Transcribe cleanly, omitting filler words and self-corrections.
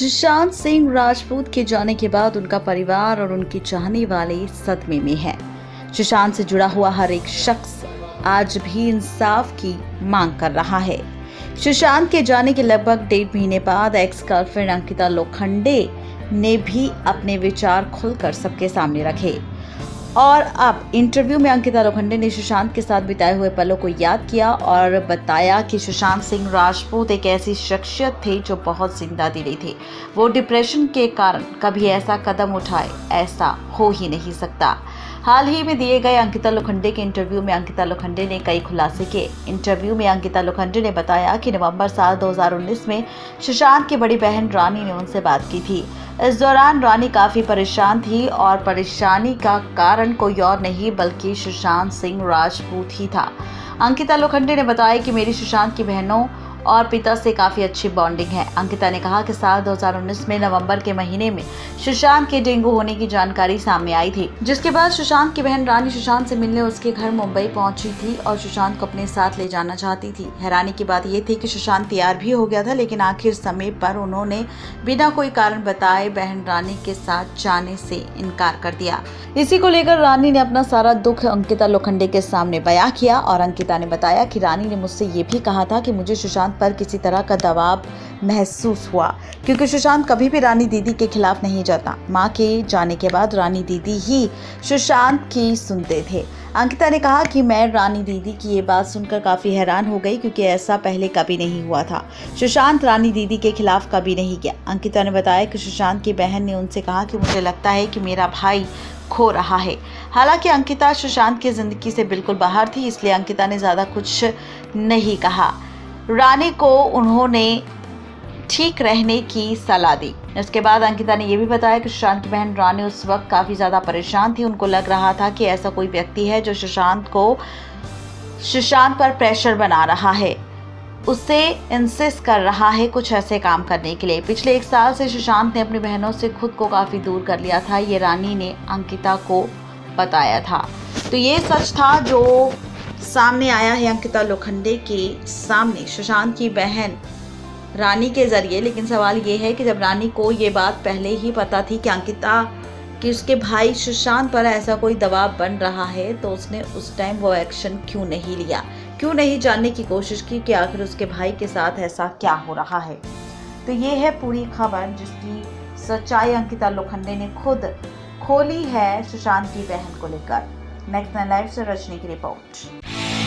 सुशांत सिंह राजपूत के जाने के बाद उनका परिवार और उनके चाहने वाले सदमे में है। सुशांत से जुड़ा हुआ हर एक शख्स आज भी इंसाफ की मांग कर रहा है। सुशांत के जाने के लगभग 1.5 महीने बाद एक्स गर्लफ्रेंड अंकिता लोखंडे ने भी अपने विचार खुलकर सबके सामने रखे और अब इंटरव्यू में अंकिता लोखंडे ने सुशांत के साथ बिताए हुए पलों को याद किया और बताया कि सुशांत सिंह राजपूत एक ऐसी शख्सियत थे जो बहुत जिंदा दिली थे। वो डिप्रेशन के कारण कभी ऐसा कदम उठाए, ऐसा हो ही नहीं सकता। हाल ही में दिए गए अंकिता लोखंडे के इंटरव्यू में अंकिता लोखंडे ने कई खुलासे किए। इंटरव्यू में अंकिता लोखंडे ने बताया कि नवंबर साल 2019 में सुशांत की बड़ी बहन रानी ने उनसे बात की थी। इस दौरान रानी काफी परेशान थी और परेशानी का कारण कोई और नहीं बल्कि सुशांत सिंह राजपूत ही था। अंकिता लोखंडे ने बताया कि मेरी सुशांत की बहनों और पिता से काफी अच्छी बॉन्डिंग है। अंकिता ने कहा कि साल 2019 में नवंबर के महीने में सुशांत के डेंगू होने की जानकारी सामने आई थी, जिसके बाद सुशांत की बहन रानी सुशांत से मिलने उसके घर मुंबई पहुंची थी और सुशांत को अपने साथ ले जाना चाहती थी। हैरानी की बात यह थी कि सुशांत तैयार भी हो गया था, लेकिन आखिर समय पर उन्होंने बिना कोई कारण बताए बहन रानी के साथ जाने से इनकार कर दिया। इसी को लेकर रानी ने अपना सारा दुख अंकिता लोखंडे के सामने बयां किया और अंकिता ने बताया कि रानी ने मुझसे ये भी कहा था कि मुझे सुशांत पर किसी तरह का दबाव महसूस हुआ, क्योंकि सुशांत कभी भी रानी दीदी के खिलाफ नहीं जाता। मां के जाने के बाद रानी दीदी ही सुशांत की सुनते थे। अंकिता ने कहा कि मैं रानी दीदी की ये बात सुनकर काफी हैरान हो गई, क्योंकि ऐसा पहले कभी नहीं हुआ था। सुशांत रानी दीदी के खिलाफ कभी नहीं गया। अंकिता ने बताया कि सुशांत की बहन ने उनसे कहा कि मुझे लगता है कि मेरा भाई खो रहा है। हालांकि अंकिता सुशांत की जिंदगी से बिल्कुल बाहर थी, इसलिए अंकिता ने ज्यादा कुछ नहीं कहा। रानी को उन्होंने ठीक रहने की सलाह दी। इसके बाद अंकिता ने यह भी बताया कि सुशांत की बहन रानी उस वक्त काफी ज्यादा परेशान थी। उनको लग रहा था कि ऐसा कोई व्यक्ति है जो सुशांत पर प्रेशर बना रहा है, उसे इंसिस्ट कर रहा है कुछ ऐसे काम करने के लिए। पिछले 1 साल से सुशांत ने अपनी बहनों से खुद को काफी दूर कर लिया था, ये रानी ने अंकिता को बताया था। तो ये सच था जो सामने आया है अंकिता लोखंडे के सामने सुशांत की बहन रानी के जरिए। लेकिन सवाल ये है कि जब रानी को ये बात पहले ही पता थी कि उसके भाई सुशांत पर ऐसा कोई दबाव बन रहा है, तो उसने उस टाइम वो एक्शन क्यों नहीं लिया, क्यों नहीं जानने की कोशिश की कि आखिर उसके भाई के साथ ऐसा क्या हो रहा है। तो ये है पूरी खबर जिसकी सच्चाई अंकिता लोखंडे ने खुद खोली है सुशांत की बहन को लेकर। नेक्स्ट 9 लाइव से रजनी की रिपोर्ट।